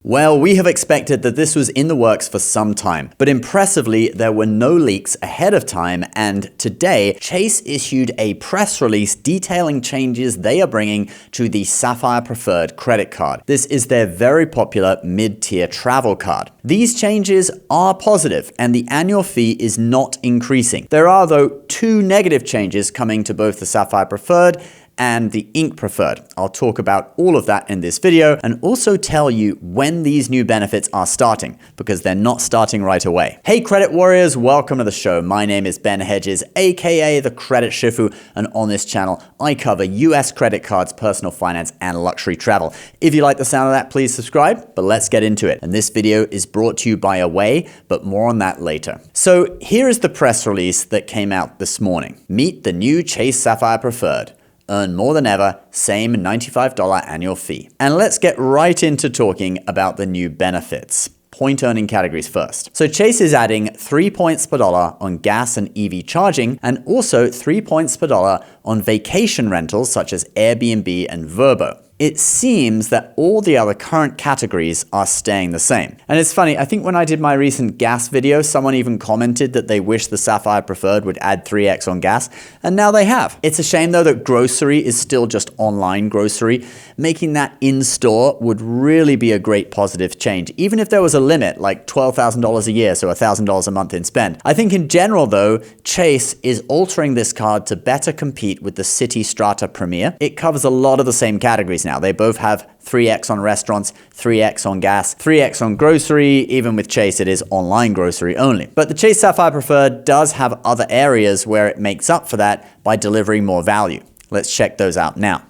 Well, we have expected that this was in the works for some time, but impressively, there were no leaks ahead of time, and today, Chase issued a press release detailing changes they are bringing to the Sapphire Preferred credit card. This is their very popular mid-tier travel card. These changes are positive, and the annual fee is not increasing. There are, though, two negative changes coming to both the Sapphire Preferred and the Ink Preferred. I'll talk about all of that in this video and also tell you when these new benefits are starting, because they're not starting right away. Hey credit warriors, welcome to the show. My name is Ben Hedges, aka the Credit Shifu, and on this channel I cover US credit cards, personal finance, and luxury travel. If you like the sound of that, please subscribe, but let's get into it. And this video is brought to you by Away, but more on that later. So here is the press release that came out this morning. Meet the new Chase Sapphire Preferred. Earn more than ever, same $95 annual fee. And let's get right into talking about the new benefits. Point earning categories first. So Chase is adding 3 points per dollar on gas and EV charging, and also 3 points per dollar on vacation rentals such as Airbnb and Vrbo. It seems that all the other current categories are staying the same. And it's funny, I think when I did my recent gas video, someone even commented that they wish the Sapphire Preferred would add 3x on gas, and now they have. It's a shame though that grocery is still just online grocery. Making that in-store would really be a great positive change, even if there was a limit, like $12,000 a year, so $1,000 a month in spend. I think in general though, Chase is altering this card to better compete with the City Strata Premier. It covers a lot of the same categories now. They both have 3x on restaurants, 3x on gas, 3x on grocery. Even with Chase, it is online grocery only. But the Chase Sapphire Preferred does have other areas where it makes up for that by delivering more value. Let's check those out now.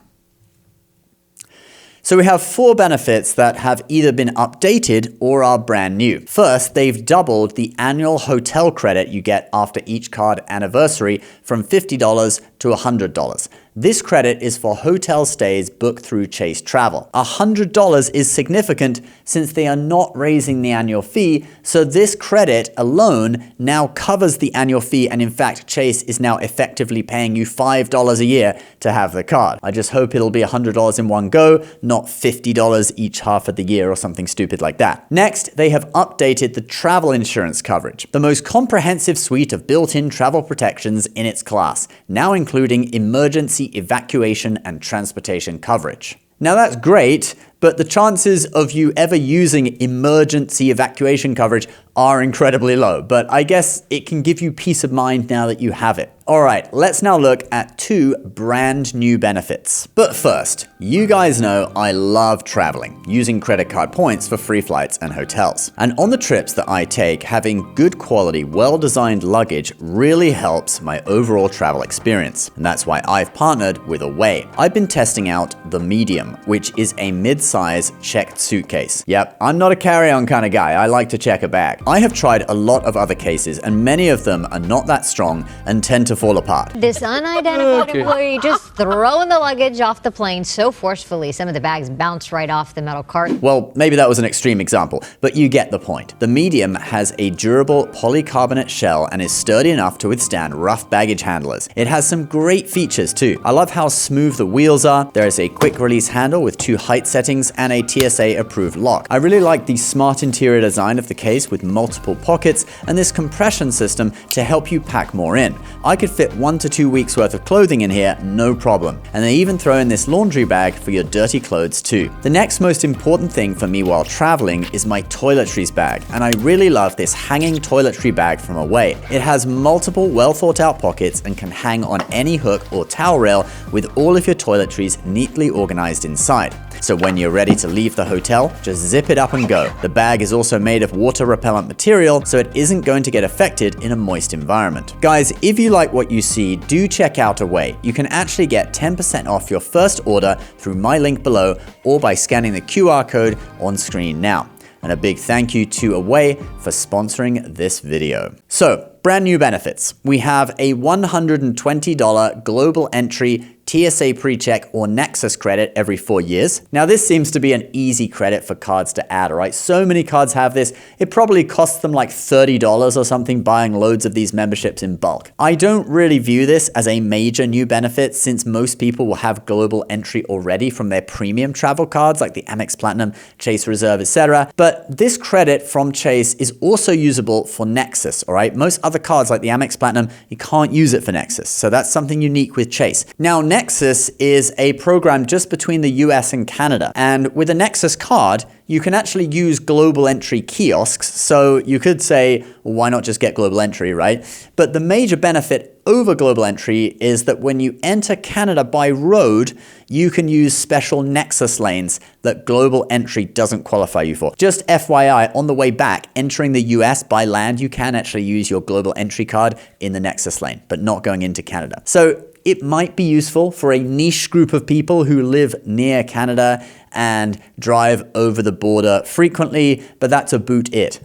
So we have 4 benefits that have either been updated or are brand new. First, they've doubled the annual hotel credit you get after each card anniversary from $50 to $100. This credit is for hotel stays booked through Chase Travel. $100 is significant since they are not raising the annual fee, so this credit alone now covers the annual fee, and in fact, Chase is now effectively paying you $5 a year to have the card. I just hope it'll be $100 in one go, not $50 each half of the year or something stupid like that. Next, they have updated the travel insurance coverage, the most comprehensive suite of built-in travel protections in its class, now including emergency evacuation and transportation coverage. Now that's great, but the chances of you ever using emergency evacuation coverage are incredibly low, but I guess it can give you peace of mind now that you have it. All right, let's now look at 2 brand new benefits. But first, you guys know I love traveling, using credit card points for free flights and hotels. And on the trips that I take, having good quality, well-designed luggage really helps my overall travel experience. And that's why I've partnered with Away. I've been testing out the Medium, which is a mid-size checked suitcase. Yep, I'm not a carry-on kind of guy. I like to check a bag. I have tried a lot of other cases, and many of them are not that strong and tend to fall apart. This unidentified employee just throwing the luggage off the plane so forcefully, some of the bags bounced right off the metal cart. Well, maybe that was an extreme example, but you get the point. The Medium has a durable polycarbonate shell and is sturdy enough to withstand rough baggage handlers. It has some great features too. I love how smooth the wheels are. There is a quick release handle with 2 height settings and a TSA approved lock. I really like the smart interior design of the case with multiple pockets and this compression system to help you pack more in. I could fit 1 to 2 weeks worth of clothing in here, no problem. And they even throw in this laundry bag for your dirty clothes too. The next most important thing for me while traveling is my toiletries bag, and I really love this hanging toiletry bag from Away. It has multiple well thought out pockets and can hang on any hook or towel rail with all of your toiletries neatly organized inside. So when you're ready to leave the hotel, just zip it up and go. The bag is also made of water repellent material, so it isn't going to get affected in a moist environment. Guys, if you like what you see, do check out Away. You can actually get 10% off your first order through my link below or by scanning the QR code on screen now. And a big thank you to Away for sponsoring this video. So, brand new benefits. We have a $120 global entry TSA PreCheck or Nexus credit every 4 years. Now this seems to be an easy credit for cards to add, all right? So many cards have this, it probably costs them like $30 or something buying loads of these memberships in bulk. I don't really view this as a major new benefit since most people will have global entry already from their premium travel cards like the Amex Platinum, Chase Reserve, etc. But this credit from Chase is also usable for Nexus, all right? Most other cards like the Amex Platinum, you can't use it for Nexus. So that's something unique with Chase. Now, Nexus is a program just between the US and Canada. And with a Nexus card, you can actually use global entry kiosks. So you could say, well, why not just get global entry, right? But the major benefit over global entry is that when you enter Canada by road, you can use special Nexus lanes that global entry doesn't qualify you for. Just FYI, on the way back, entering the US by land, you can actually use your global entry card in the Nexus lane, but not going into Canada. So it might be useful for a niche group of people who live near Canada and drive over the border frequently, but that's about it.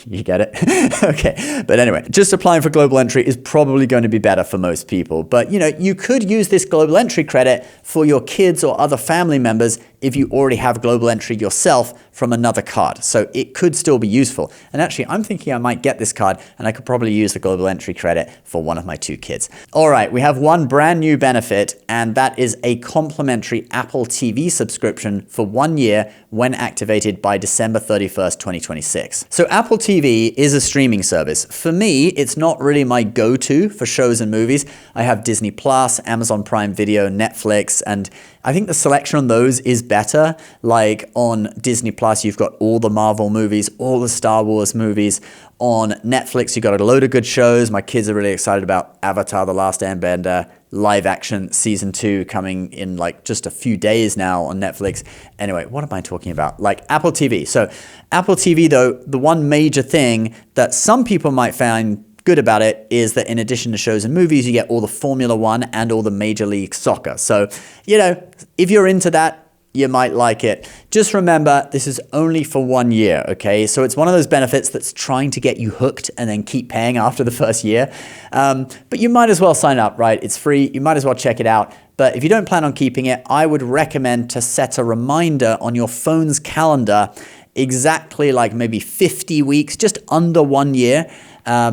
You get it? Okay. But anyway, just applying for global entry is probably going to be better for most people. But you know, you could use this global entry credit for your kids or other family members if you already have global entry yourself from another card. So it could still be useful. And actually, I'm thinking I might get this card and I could probably use the global entry credit for one of my 2 kids. All right, we have one brand new benefit, and that is a complimentary Apple TV subscription for 1 year when activated by December 31st, 2026. So Apple TV is a streaming service. For me, it's not really my go-to for shows and movies. I have Disney Plus, Amazon Prime Video, Netflix, and I think the selection on those is better. Like on Disney Plus, you've got all the Marvel movies, all the Star Wars movies. On Netflix, you've got a load of good shows. My kids are really excited about Avatar: The Last Airbender, live action season 2 coming in like just a few days now on Netflix. Anyway, what am I talking about? Like Apple TV. So Apple TV, though, the one major thing that some people might find good about it is that in addition to shows and movies, you get all the Formula One and all the Major League Soccer. So, you know, if you're into that, you might like it. Just remember, this is only for 1 year, okay? So it's one of those benefits that's trying to get you hooked and then keep paying after the first year. But you might as well sign up, right? It's free. You might as well check it out. But if you don't plan on keeping it, I would recommend to set a reminder on your phone's calendar exactly like maybe 50 weeks, just under 1 year,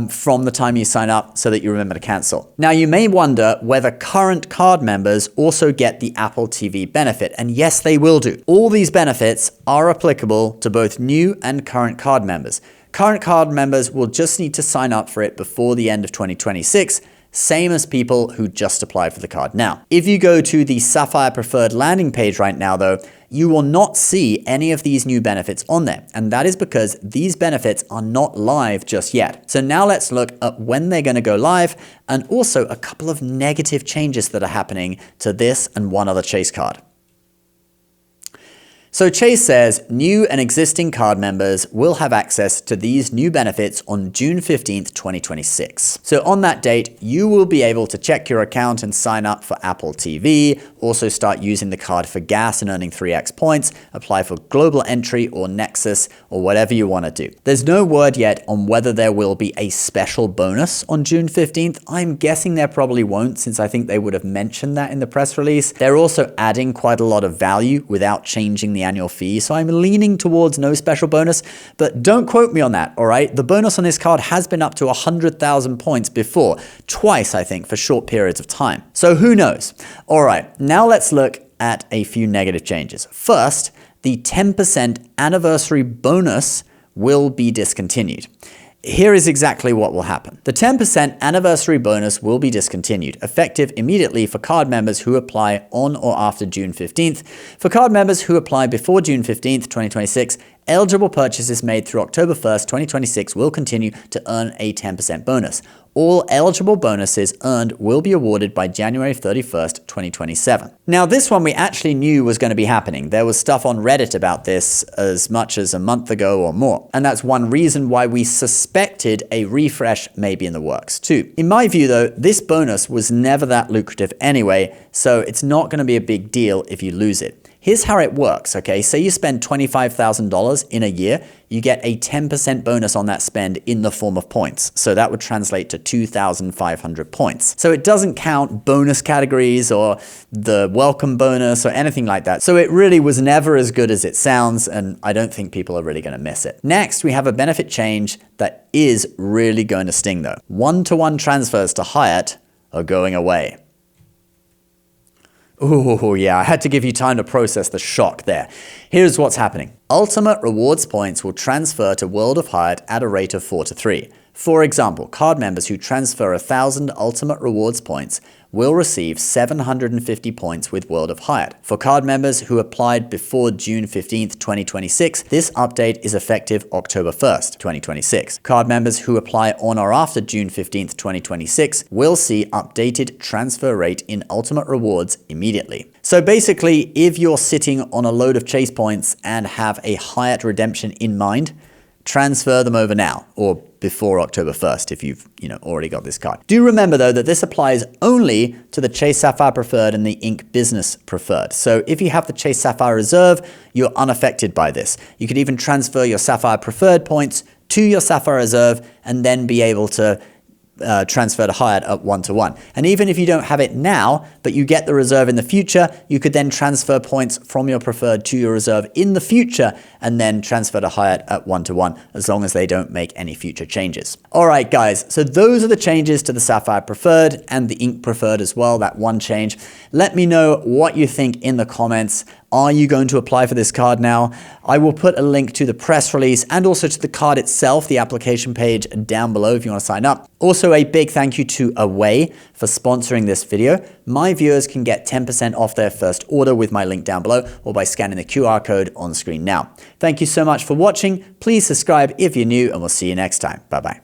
from the time you sign up so that you remember to cancel. Now, you may wonder whether current card members also get the Apple TV benefit, and yes, they will do. All these benefits are applicable to both new and current card members. Current card members will just need to sign up for it before the end of 2026, same as people who just applied for the card. Now, if you go to the Sapphire Preferred landing page right now, though, you will not see any of these new benefits on there. And that is because these benefits are not live just yet. So now let's look at when they're going to go live and also a couple of negative changes that are happening to this and one other Chase card. So Chase says new and existing card members will have access to these new benefits on June 15th, 2026. So on that date, you will be able to check your account and sign up for Apple TV, also start using the card for gas and earning 3x points, apply for global entry or Nexus or whatever you want to do. There's no word yet on whether there will be a special bonus on June 15th. I'm guessing there probably won't, since I think they would have mentioned that in the press release. They're also adding quite a lot of value without changing the annual fee, so I'm leaning towards no special bonus, but don't quote me on that, all right? The bonus on this card has been up to 100,000 points before, twice, I think, for short periods of time. So who knows? All right, now let's look at a few negative changes. First, the 10% anniversary bonus will be discontinued. Here is exactly what will happen. The 10% anniversary bonus will be discontinued, effective immediately for card members who apply on or after June 15th. For card members who apply before June 15th, 2026, eligible purchases made through October 1st, 2026 will continue to earn a 10% bonus. All eligible bonuses earned will be awarded by January 31st, 2027. Now, this one we actually knew was going to be happening. There was stuff on Reddit about this as much as a month ago or more. And that's one reason why we suspected a refresh may be in the works too. In my view, though, this bonus was never that lucrative anyway, so it's not going to be a big deal if you lose it. Here's how it works, okay? Say you spend $25,000 in a year, you get a 10% bonus on that spend in the form of points. So that would translate to 2,500 points. So it doesn't count bonus categories or the welcome bonus or anything like that. So it really was never as good as it sounds, and I don't think people are really going to miss it. Next, we have a benefit change that is really going to sting though. One-to-one transfers to Hyatt are going away. Ooh, yeah, I had to give you time to process the shock there. Here's what's happening. Ultimate rewards points will transfer to World of Hyatt at a rate of 4-3. For example, card members who transfer 1,000 Ultimate Rewards points will receive 750 points with World of Hyatt. For card members who applied before June 15th, 2026, this update is effective October 1st, 2026. Card members who apply on or after June 15th, 2026 will see updated transfer rate in Ultimate Rewards immediately. So basically, if you're sitting on a load of Chase points and have a Hyatt redemption in mind, transfer them over now or before October 1st if you've already got this card. Do remember though that this applies only to the Chase Sapphire Preferred and the Ink Business Preferred. So if you have the Chase Sapphire Reserve, you're unaffected by this. You could even transfer your Sapphire Preferred points to your Sapphire Reserve and then be able to transfer to Hyatt at 1-to-1. And even if you don't have it now, but you get the reserve in the future, you could then transfer points from your preferred to your reserve in the future and then transfer to Hyatt at 1-to-1 as long as they don't make any future changes. All right, guys, so those are the changes to the Sapphire Preferred and the Ink Preferred as well, that one change. Let me know what you think in the comments. Are you going to apply for this card now? I will put a link to the press release and also to the card itself, the application page down below if you want to sign up. Also, a big thank you to Away for sponsoring this video. My viewers can get 10% off their first order with my link down below or by scanning the QR code on screen now. Thank you so much for watching. Please subscribe if you're new and we'll see you next time. Bye-bye.